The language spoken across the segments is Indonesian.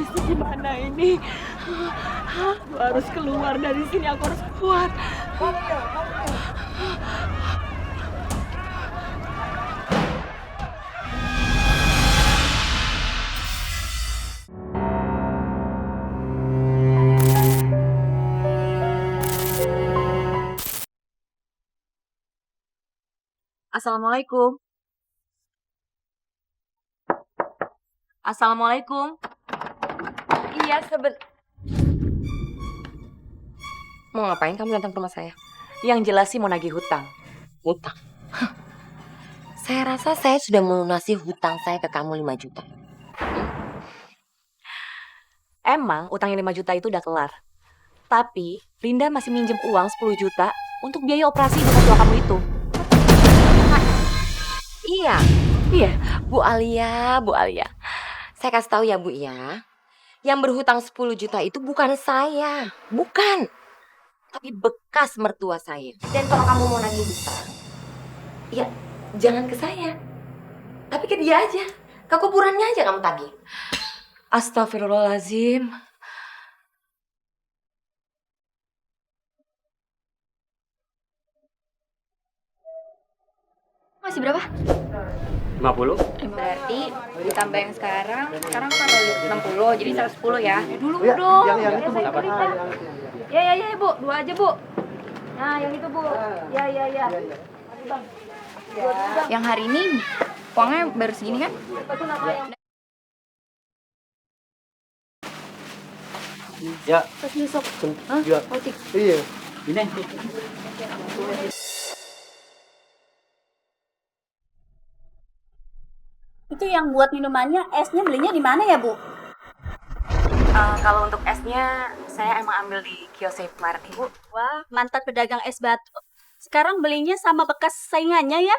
Mesti gimana ini? Aku harus keluar dari sini, aku harus kuat. Assalamualaikum. Assalamualaikum. Iya, Mau ngapain kamu datang ke rumah saya? Yang jelas sih mau nagih hutang. Hutang? Saya rasa saya sudah melunasi hutang saya ke kamu 5 juta. Emang utangnya 5 juta itu udah kelar. Tapi Linda masih minjem uang 10 juta untuk biaya operasi ibu tua kamu itu. Iya. Iya. Bu Alia. Saya kasih tahu ya Bu ya. Yang berhutang 10 juta itu bukan saya. Bukan. Tapi bekas mertua saya. Dan kalau kamu mau nagih hutang, ya jangan ke saya. Tapi ke dia aja. Ke kuburannya aja kamu tagih. Astagfirullahaladzim. Masih berapa? 50. Berarti ditambah yang sekarang kan 60, jadi 110 ya. Dulu dong. Yang itu Bu. Ya, Bu. 2 aja, Bu. Nah, yang itu, Bu. Ya. Yang hari ini uangnya baru segini kan? Ya. Terus besok. Hah? Ya. Iya. Ini. Itu yang buat minumannya, esnya belinya di mana ya, Bu? Kalau untuk esnya, saya emang ambil di kios saya kemarin, Ibu. Wah, mantan pedagang es batu. Sekarang belinya sama bekas saingannya ya?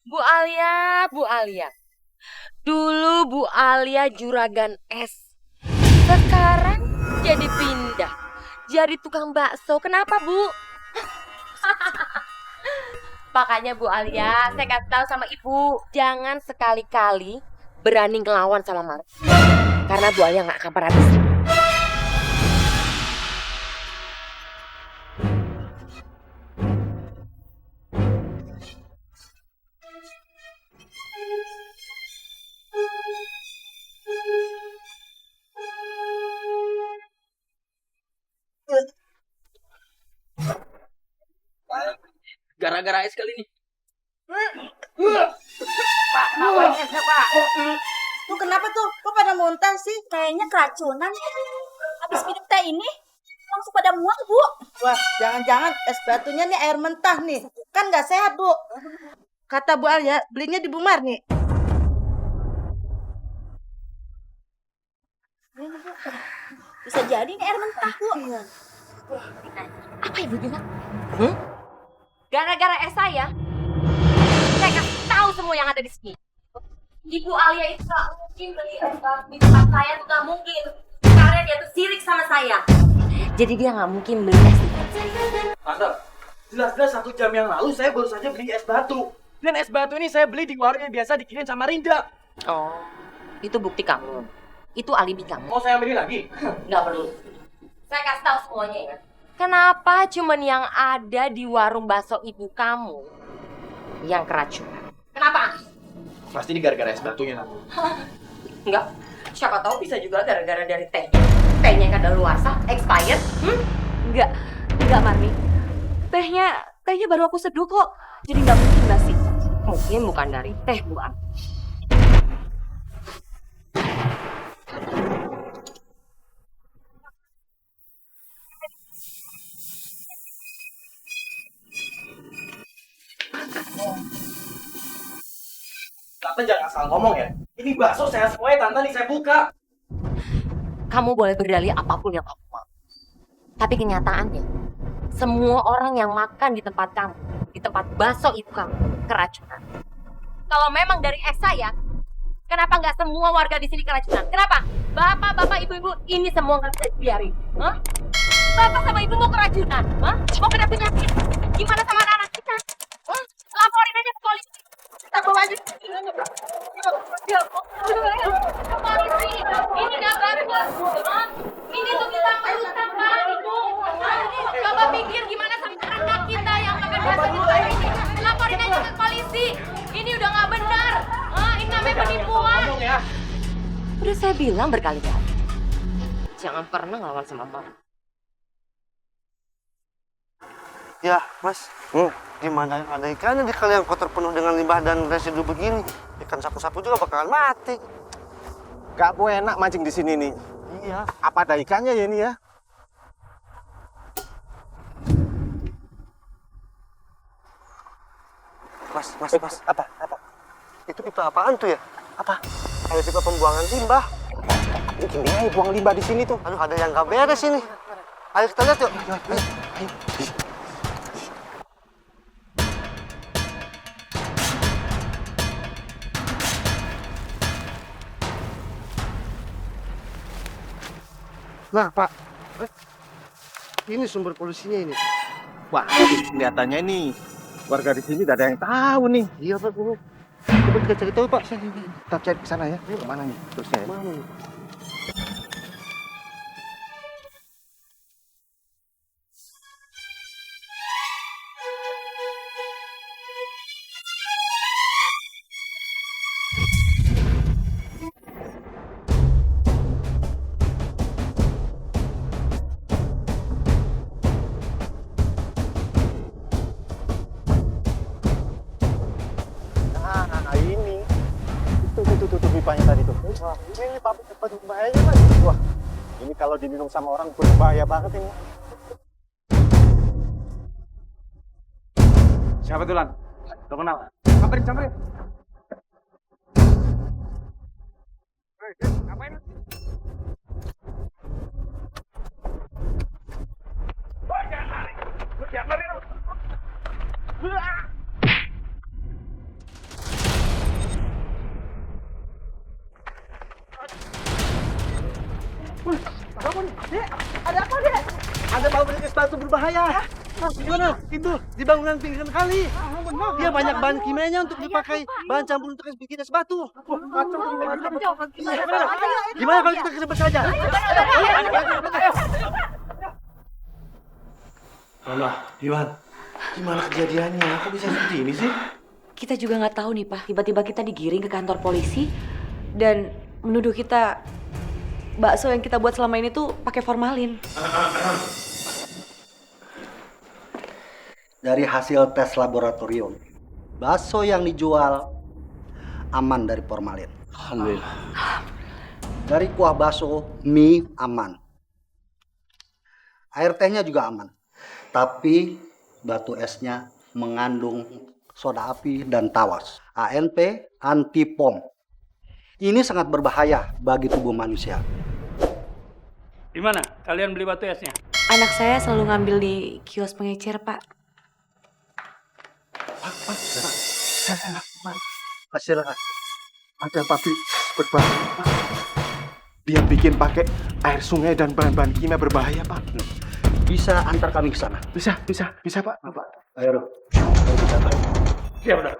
Bu Alia. Dulu Bu Alia juragan es. Sekarang jadi pindah. Jadi tukang bakso. Kenapa, Bu? Makanya Bu Alia, saya kasih tahu sama Ibu, jangan sekali-kali berani ngelawan sama Mar. Karena Bu Alia nggak akan pernah bisa. Gara-gara es kali ini. Pak, bawain esnya, Pak. Tuh kenapa tuh? Kok pada muntah sih? Kayaknya keracunan. Habis minum teh ini, langsung pada mual, Bu. Wah, jangan-jangan es batunya nih air mentah nih. Kan nggak sehat, Bu. Kata Bu Alia, belinya di Bu Marni. Bisa jadi ini air mentah, Bu. Apa Ibu bilang? Gara-gara es saya kasih tahu semua yang ada di sini. Ibu Alia itu gak mungkin beli es batu di tempat saya, tuh gak mungkin. Karena dia tuh sirik sama saya. Jadi dia gak mungkin beli es di tempat saya. Tante, jelas-jelas 1 jam yang lalu saya baru saja beli es batu. Dan es batu ini saya beli di warung yang biasa dikirim sama Rinda. Oh, itu bukti kamu. Itu alibi kamu. Mau saya ambilin lagi? Gak perlu. Saya kasih tahu semuanya ya. Kenapa cuman yang ada di warung bakso ibu kamu yang keracunan? Kenapa? Pasti ini gara-gara es batunya, Tante. Enggak. Siapa tahu bisa juga gara-gara dari teh. Tehnya yang kadaluarsa, expired. Enggak, Marni. Tehnya baru aku seduh kok. Jadi nggak mungkin basi. Mungkin bukan dari teh, Bu. Tante jangan asal ngomong ya. Ini bakso saya semuanya, Tante, nih saya buka. Kamu boleh berdalih apapun yang kamu mau. Tapi kenyataannya, semua orang yang makan di tempat kamu, di tempat bakso ibu kamu, keracunan. Kalau memang dari es saya, kenapa nggak semua warga di sini keracunan? Kenapa? Bapak-bapak, ibu-ibu, ini semua nggak bisa dibiarin. Hah? Bapak sama ibu mau keracunan? Hah? Mau kena penyakit? Gimana sama anak-anak kita? Hah? Laporin aja ke polisi. Kita bawa aja. Polisi, ini nggak bagus. Hah? Ini tuh kita merusak, Pak, Ibu. Hah? Coba pikir gimana sama anak kita yang makan hasil ini. Laporin aja ke polisi. Ini udah nggak benar. Hah? Ini namanya penipuan. Udah saya bilang berkali-kali. Jangan pernah ngelawan sama Bapak. Ya, Mas. Gimana ada ikannya di kali yang kotor penuh dengan limbah dan residu begini? Ikan sapu-sapu juga bakalan mati. Gak enak mancing di sini nih. Iya. Apa ada ikannya ya ini ya? Mas. Apa? Itu pipa apaan tuh ya? Apa? Kayak pipa pembuangan limbah. Mungkin dia buang limbah di sini tuh. Aduh, ada yang gak beres ini. Ayo kita lihat yuk. Ayo. Nah, Pak. Ini sumber polusinya ini. Wah, kelihatannya nih warga di sini tidak ada yang tahu nih. Iya, Pak. Coba kita cari tahu, Pak. Kita cari ke sana ya. Kemana nih terusnya? Mana nih? Nah, ini. Tuh pipanya tadi tuh. Wah, ini pabrik bahayanya Mas. Wah, ini kalau diminum sama orang berbahaya banget ini. Siapa tuh, Lan? Lo kenal? Samperin. Ngapain? Jangan lari. Ada apa, Dek? Ada pabrik es batu berbahaya. Gimana? Itu di bangunan pinggiran kali. Dia banyak bahan kimianya untuk dipakai bahan campur untuk bikin es batu. Gimana kalau kita kerebut saja? Lola, Iwan, gimana kejadiannya? Kok bisa seperti ini sih? Kita juga nggak tahu nih, Pak. Tiba-tiba kita digiring ke kantor polisi dan menuduh kita bakso yang kita buat selama ini tuh pakai formalin. Dari hasil tes laboratorium, bakso yang dijual aman dari formalin. Alhamdulillah. Dari kuah bakso, mie aman. Air tehnya juga aman. Tapi batu esnya mengandung soda api dan tawas. ANP, anti-pom. Ini sangat berbahaya bagi tubuh manusia. Di mana kalian beli batu esnya? Anak saya selalu ngambil di kios pengecer, Pak. Hasil ada pabrik berbahaya, Pak. Dia bikin pakai air sungai dan bahan-bahan kimia berbahaya, Pak. Bisa antar kami ke sana. Bisa, Pak. Ayo, kita tahu. Siap, udah.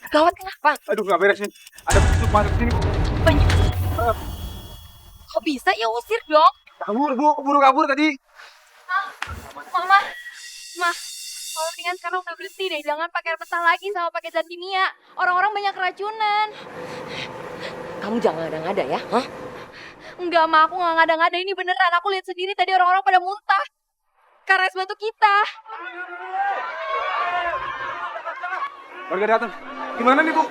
Gawat kenapa? Aduh, nggak beres nih. Ada busuk masuk sini. Kok bisa ya usir dong? Keburu kabur tadi. Mama, kalau mendingan sekarang udah berhenti deh. Jangan pakai air mentah lagi sama pakai zat kimia. Orang-orang banyak keracunan. Kamu jangan ngada-ngada ya, hah? Enggak, Ma, aku nggak ngada-ngada. Ini beneran. Aku lihat sendiri tadi orang-orang pada muntah. Karena es batu kita. Warga datang. Gimana nih, Bu?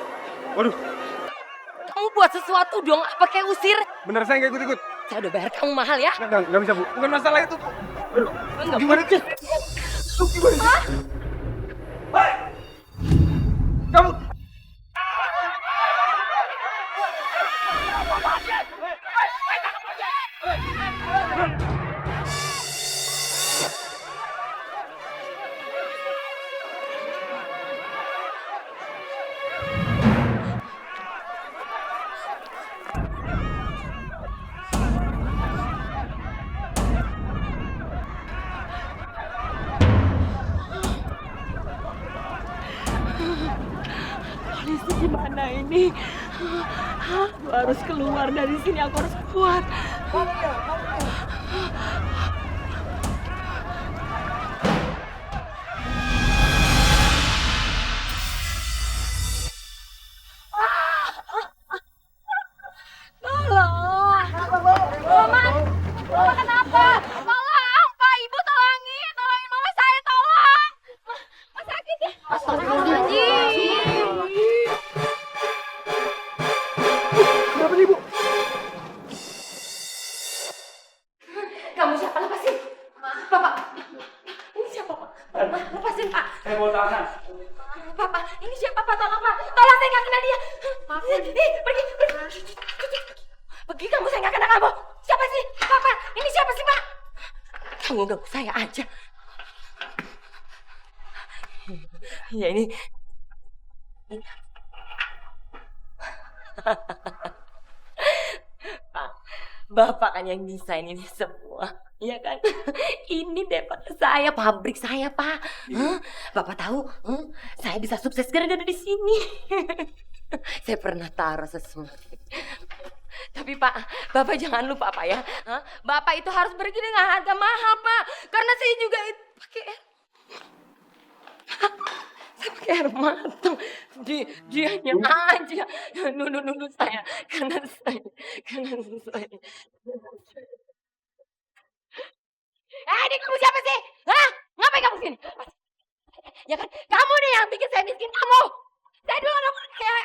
Waduh, Kamu buat sesuatu dong, apa kayak usir? bener saya nggak ikut-ikut. Saya udah bayar kamu mahal ya. Nggak bisa, Bu. Bukan masalah itu, Bu. Aduh, gimana sih? Gimana sih? Hei! Kamu... gimana ini? Aku harus keluar dari sini, aku harus kuat. Tolong. Mama, Mama kenapa? Tolong, Pak, Ibu tolongin Mama saya, tolong. Mama sakit ya. Astagfirullahaladzim. Kenapa nih, Bu? Kamu siapa? Lepasin. Bapak. Ini siapa, Pak? Lepasin, Pak. Saya bawa tahanan. Bapak, ini siapa, Pak? Tolong, Pak. Tolong, saya nggak kenal dia. Pergi. Pergi kamu, saya nggak kenal kamu. Siapa sih? Bapak, ini siapa sih, Pak? Kamu ganggu saya aja. Ya ini. Pak, Bapak kan yang desain ini semua. Iya kan? Ini depot saya, pabrik saya, Pak. Hah? Bapak tahu, saya bisa sukses gara-gara di sini. Saya pernah taruh sesuatu. Tapi Pak, Bapak jangan lupa Pak ya. Hah? Bapak itu harus pergi dengan harga mahal, Pak. Karena saya juga itu pakai air. Saya pakai air matang. Dia hanya aja nuduh saya. Karena saya. Ini kamu siapa sih? Hah? Ngapain kamu sini? Ya kan? Kamu nih yang bikin saya miskin kamu. Saya dulu anak kaya.